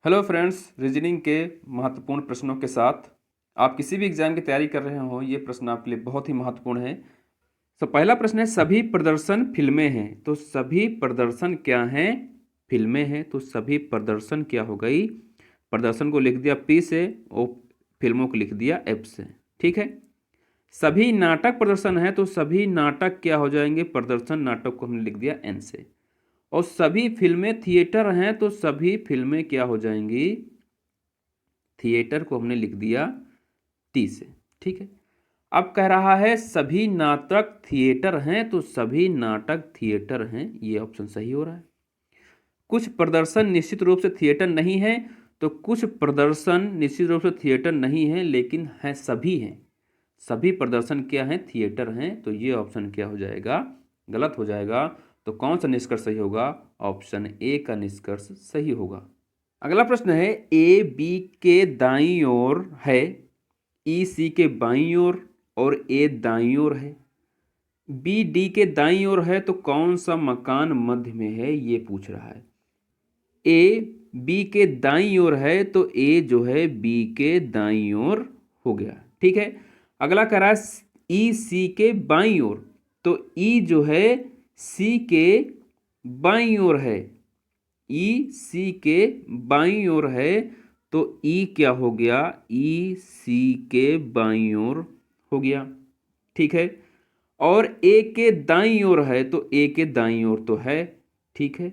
Hello friends, reasoning के महत्वपूर्ण प्रश्नों के साथ आप किसी भी एग्जाम की तैयारी कर रहे हो, ये प्रश्न आपके लिए बहुत ही महत्वपूर्ण है। तो पहला प्रश्न है, सभी प्रदर्शन फिल्में हैं। तो सभी प्रदर्शन क्या हैं? फिल्में हैं। तो सभी प्रदर्शन क्या हो गई? प्रदर्शन को लिख दिया पी से और फिल्मों को लिख दिया एफ से। ठीक है। सभी नाटक प्रदर्शन है, तो सभी नाटक क्या हो जाएंगे? प्रदर्शन। नाटक को हमने लिख दिया एन से। और सभी फिल्में थिएटर हैं, तो सभी फिल्में क्या हो जाएंगी? थिएटर को हमने लिख दिया टी से। ठीक है। अब कह रहा है सभी नाटक थिएटर हैं, तो सभी नाटक थिएटर हैं। ये ऑप्शन सही हो रहा है। कुछ प्रदर्शन निश्चित रूप से थिएटर नहीं है, तो कुछ प्रदर्शन निश्चित रूप से थिएटर नहीं है, लेकिन है सभी हैं। सभी प्रदर्शन क्या हैं? थिएटर हैं। तो ये ऑप्शन क्या हो जाएगा? गलत हो जाएगा। तो कौन सा निष्कर्ष सही होगा? ऑप्शन ए का निष्कर्ष सही होगा। अगला प्रश्न है, ए बी के दाईं ओर है, ई सी के बाईं ओर और ए दाईं ओर है। बी डी के दाईं ओर है, तो कौन सा मकान मध्य में है? ये पूछ रहा है। ए बी के दाईं ओर है, तो ए जो है बी के दाईं ओर हो गया। ठीक है। अगला कह रहा है ई सी के बाईं ओर, तो ई जो है सी के बाईं ओर है। ई सी के बाईं ओर है, तो ई क्या हो गया? ई सी के बाईं ओर हो गया। ठीक है। और ए के दाईं ओर है, तो ए के दाईं ओर तो है। ठीक है।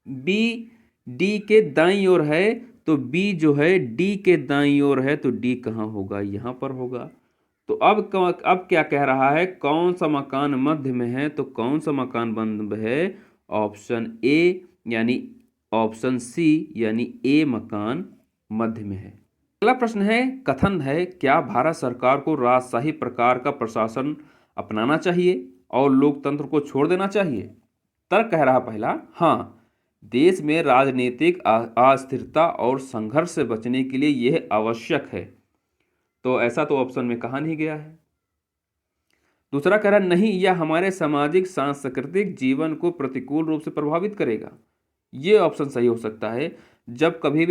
बी डी के दाईं ओर है, तो बी जो है डी के दाईं ओर है, तो डी कहाँ होगा? यहाँ पर होगा। तो अब क्या कह रहा है? कौन सा मकान मध्य में है? तो कौन सा मकान मध्य है? ऑप्शन ए यानी ऑप्शन सी यानी ए मकान मध्य में है। अगला प्रश्न है, कथन है, क्या भारत सरकार को राजशाही प्रकार का प्रशासन अपनाना चाहिए और लोकतंत्र को छोड़ देना चाहिए? तर्क कह रहा पहला, हाँ, देश में राजनीतिक अस्थिरता और संघर्ष से बचने के लिए यह आवश्यक है। तो ऐसा तो ऑप्शन में कहा नहीं गया है। दूसरा कह रहा नहीं, यह हमारे सामाजिक सांस्कृतिक जीवन को प्रतिकूल रूप से प्रभावित करेगा। ये ऑप्शन सही हो सकता है। जब कभी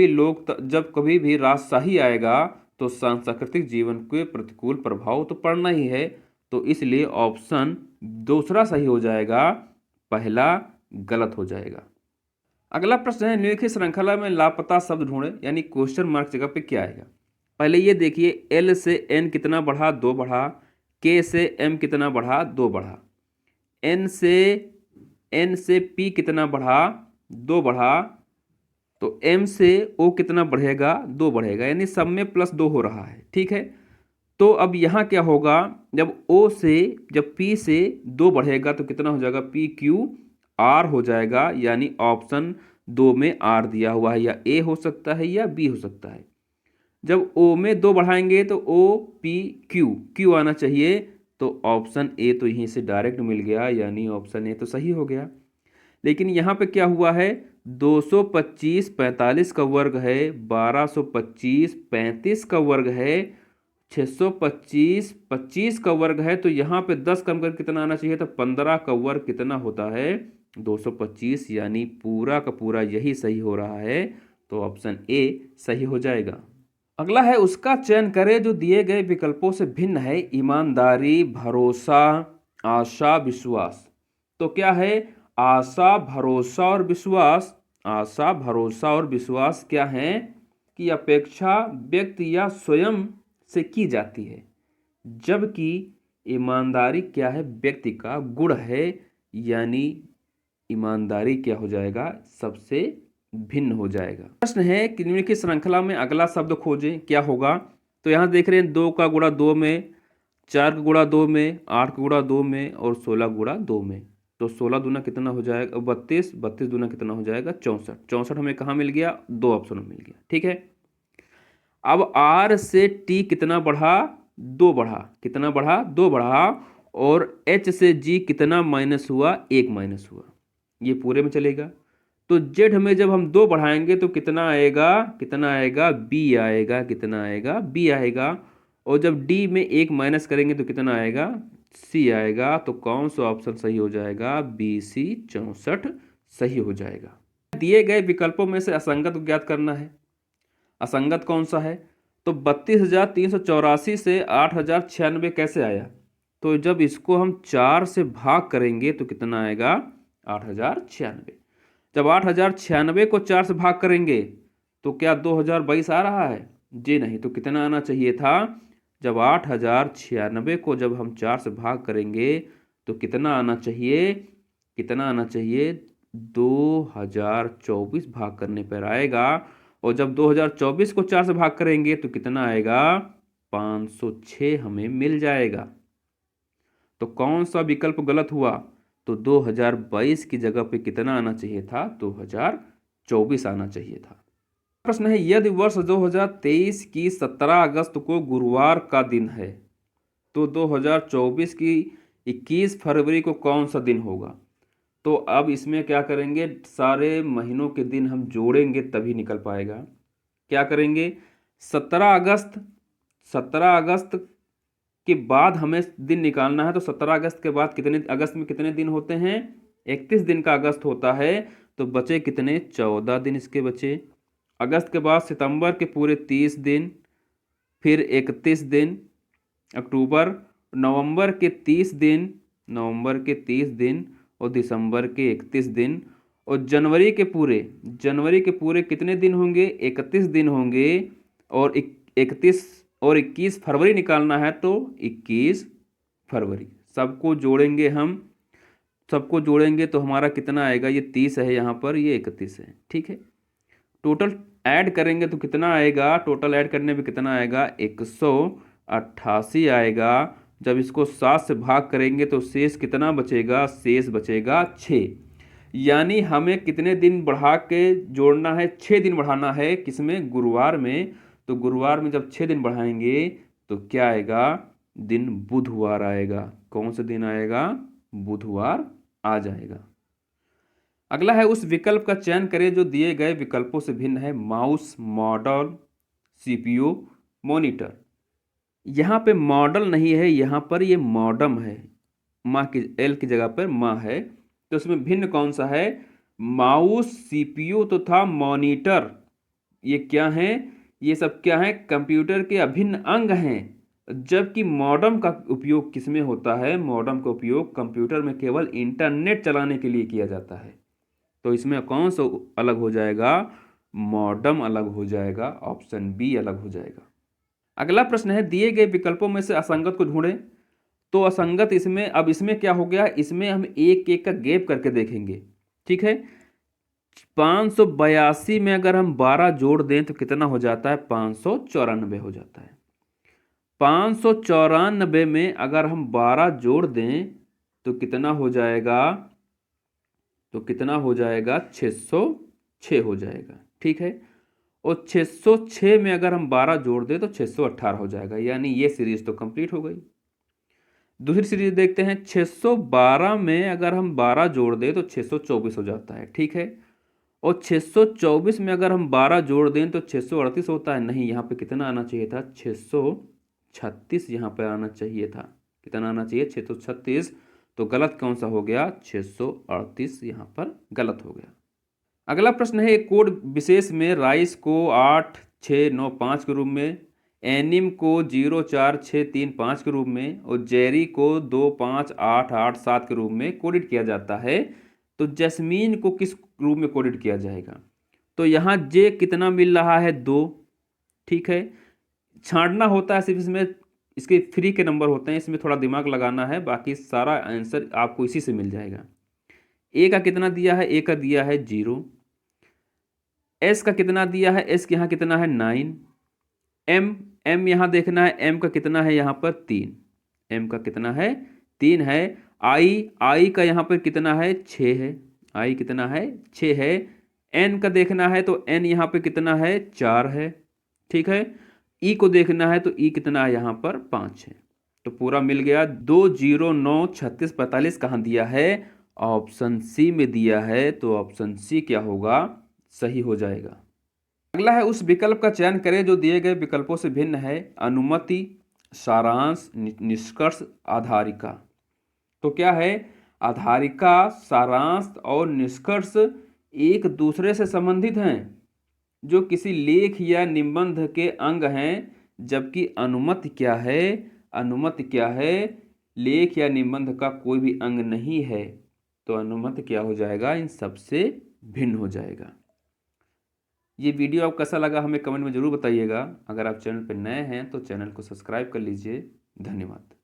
भी राजशाही आएगा, तो सांस्कृतिक जीवन के प्रतिकूल प्रभाव तो पड़ना ही है। तो इसलिए ऑप्शन दूसरा सही हो जाएगा, पहला गलत हो जाएगा। अगला प्रश्न है, निम्नलिखित श्रृंखला में लापता शब्द ढूंढे, यानी क्वेश्चन मार्क जगह पे क्या आएगा? पहले ये देखिए, एल से एन कितना बढ़ा? 2 बढ़ा। के से एम कितना बढ़ा? 2 बढ़ा। एन से पी कितना बढ़ा? 2 बढ़ा। तो एम से ओ कितना बढ़ेगा? 2 बढ़ेगा, यानी सब में +2 हो रहा है। ठीक है। तो अब यहाँ क्या होगा? जब पी से 2 बढ़ेगा, तो कितना हो जाएगा? पी क्यू आर हो जाएगा, यानी ऑप्शन 2 में आर दिया हुआ है, या ए हो सकता है या बी हो सकता है। जब ओ में 2 बढ़ाएंगे, तो ओ पी क्यू आना चाहिए। तो ऑप्शन ए तो यहीं से डायरेक्ट मिल गया, यानी ऑप्शन ए तो सही हो गया। लेकिन यहाँ पे क्या हुआ है? 225 45 का वर्ग है, 1225 35 का वर्ग है, 625 25 का वर्ग है। तो यहाँ पे 10 कम कर कितना आना चाहिए? तो 15 का वर्ग कितना होता है? 225, यानी पूरा का पूरा यही सही हो रहा है। तो ऑप्शन ए सही हो जाएगा। अगला है, उसका चयन करें जो दिए गए विकल्पों से भिन्न है। ईमानदारी, भरोसा, आशा, विश्वास। तो क्या है? आशा, भरोसा और विश्वास। आशा, भरोसा और विश्वास क्या है? कि अपेक्षा व्यक्ति या स्वयं से की जाती है, जबकि ईमानदारी क्या है? व्यक्ति का गुण है, यानी ईमानदारी क्या हो जाएगा? सबसे भिन्न हो जाएगा। प्रश्न है कि निम्नलिखित श्रृंखला में अगला शब्द खोजें, क्या होगा? तो यहाँ देख रहे हैं 2 का गुणा 2 में, 4 का गुणा 2 में, 8 का गुणा 2 में और 16 गुणा 2 में। तो 16 दूना कितना हो जाएगा? 32। 32 दूना कितना हो जाएगा? 64। 64 हमें कहाँ मिल गया? 2 ऑप्शन में मिल गया। ठीक है। अब आर से टी कितना बढ़ा? 2 बढ़ा। कितना बढ़ा? 2 बढ़ा। और एच से जी कितना माइनस हुआ? 1 माइनस हुआ। ये पूरे में चलेगा। तो जेड में जब हम 2 बढ़ाएंगे, तो कितना आएगा? कितना आएगा? बी आएगा। कितना आएगा? बी आएगा। और जब डी में 1 माइनस करेंगे, तो कितना आएगा? सी आएगा। तो कौन सा ऑप्शन सही हो जाएगा? बी सी 64 सही हो जाएगा। दिए गए विकल्पों में से असंगत को ज्ञात करना है। असंगत कौन सा है? तो 32,384 से 8,096 कैसे आया? तो जब इसको हम 4 से भाग करेंगे तो कितना आएगा? 8,096। जब 8,096 को 4 से भाग करेंगे तो क्या 2022 आ रहा है? जी नहीं। तो कितना आना चाहिए था? जब 8,096 को जब हम 4 से भाग करेंगे तो कितना आना चाहिए? कितना आना चाहिए? 2024 भाग करने पर आएगा। और जब 2024 को 4 से भाग करेंगे तो कितना आएगा? 506 हमें मिल जाएगा। तो कौन सा विकल्प गलत हुआ? तो 2022 की जगह पे कितना आना चाहिए था? 2024 आना चाहिए था। प्रश्न है, यदि वर्ष 2023 की 17 अगस्त को गुरुवार का दिन है तो 2024 की 21 फरवरी को कौन सा दिन होगा? तो अब इसमें क्या करेंगे? सारे महीनों के दिन हम जोड़ेंगे तभी निकल पाएगा। क्या करेंगे? 17 अगस्त के बाद हमें दिन निकालना है। तो 17 अगस्त के बाद कितने अगस्त में कितने दिन होते हैं? 31 दिन का अगस्त होता है। तो बचे कितने? 14 दिन इसके बचे। अगस्त के बाद सितंबर के पूरे 30 दिन, फिर 31 दिन अक्टूबर, नवंबर के 30 दिन, और दिसंबर के 31 दिन, और जनवरी के पूरे कितने दिन होंगे? 31 दिन होंगे। और 31 और 21 फरवरी निकालना है तो 21 फरवरी। सबको जोड़ेंगे तो हमारा कितना आएगा? ये 30 है यहाँ पर, ये 31 है। ठीक है। टोटल ऐड करेंगे तो कितना आएगा? टोटल ऐड करने पे कितना आएगा? 188 आएगा। जब इसको 7 से भाग करेंगे तो शेष कितना बचेगा? शेष बचेगा 6। यानी हमें कितने दिन बढ़ा के जोड़ना है? 6 दिन बढ़ाना है। किसमें? गुरुवार में। तो गुरुवार में जब 6 दिन बढ़ाएंगे तो क्या आएगा? दिन बुधवार आएगा। कौन सा दिन आएगा? बुधवार आ जाएगा। अगला है, उस विकल्प का चयन करें जो दिए गए विकल्पों से भिन्न है। Mouse, model, CPU, monitor. यहाँ पे मॉडल नहीं है, यहाँ पर ये मॉडम है। माँ की एल की जगह पर माँ है। तो उसमें भिन्न कौन सा है? माउस, सीपीयू तो था, मॉनिटर ये क्या है? ये सब क्या है? कंप्यूटर के अभिन्न अंग हैं। जबकि मॉडम का उपयोग किसमें होता है? मॉडम का उपयोग कंप्यूटर में केवल इंटरनेट चलाने के लिए किया जाता है। तो इसमें कौन सा अलग हो जाएगा? मॉडम अलग हो जाएगा। ऑप्शन बी अलग हो जाएगा। अगला प्रश्न है, दिए गए विकल्पों में से असंगत को ढूंढें। तो असंगत इसमें क्या हो गया? इसमें हम एक एक का गैप करके देखेंगे। ठीक है। 582 में अगर हम 12 जोड़ दें तो कितना हो जाता है? 594 हो जाता है। 594 में अगर हम 12 जोड़ दें तो कितना हो जाएगा? 606 हो जाएगा। ठीक है। और 606 में अगर हम 12 जोड़ दें तो 618 हो जाएगा। यानी ये सीरीज तो कंप्लीट हो गई। दूसरी सीरीज देखते हैं। 612 में अगर हम 12 जोड़ दें तो 624 हो जाता है। ठीक है। और 624 में अगर हम 12 जोड़ दें तो 638 होता है। नहीं, यहाँ पे कितना आना चाहिए था? 636 यहाँ पे आना चाहिए था। कितना आना चाहिए? 636। तो गलत कौन सा हो गया? 638 यहाँ पर गलत हो गया। अगला प्रश्न है, एक कोड विशेष में राइस को 8695 के रूप में, एनिम को 04635 के रूप में और जेरी को 25887 के रूप में कोडित किया जाता है। तो जैस्मीन को किस रूप में कोडित किया जाएगा? तो यहाँ जे कितना मिल रहा है? 2। ठीक है। छांटना होता है सिर्फ इसमें, इसके फ्री के नंबर होते हैं, इसमें थोड़ा दिमाग लगाना है। बाकी सारा आंसर आपको इसी से मिल जाएगा। ए का कितना दिया है? ए का दिया है 0। एस का कितना दिया है? एस के यहाँ कितना है? 9। एम यहाँ देखना है, एम का कितना है? यहाँ पर 3। एम का कितना है? 3 है। आई का यहाँ पर कितना है? 6 है। आई कितना है? 6 है। एन का देखना है तो एन यहाँ पे कितना है? 4 है। ठीक है। ई को देखना है तो ई कितना है? यहाँ पर 5 है। तो पूरा मिल गया। 2 0 9 36 45 कहाँ दिया है? ऑप्शन सी में दिया है। तो ऑप्शन सी क्या होगा? सही हो जाएगा। अगला है, उस विकल्प का चयन करें जो दिए गए विकल्पों से भिन्न है। अनुमति, सारांश, निष्कर्ष, आधारिका। तो क्या है? आधारिका, सारांश और निष्कर्ष एक दूसरे से संबंधित हैं, जो किसी लेख या निबंध के अंग हैं, जबकि अनुमति क्या है? अनुमति क्या है? लेख या निबंध का कोई भी अंग नहीं है। तो अनुमति क्या हो जाएगा? इन सबसे भिन्न हो जाएगा। ये वीडियो आपको कैसा लगा हमें कमेंट में ज़रूर बताइएगा। अगर आप चैनल पर नए हैं तो चैनल को सब्सक्राइब कर लीजिए। धन्यवाद।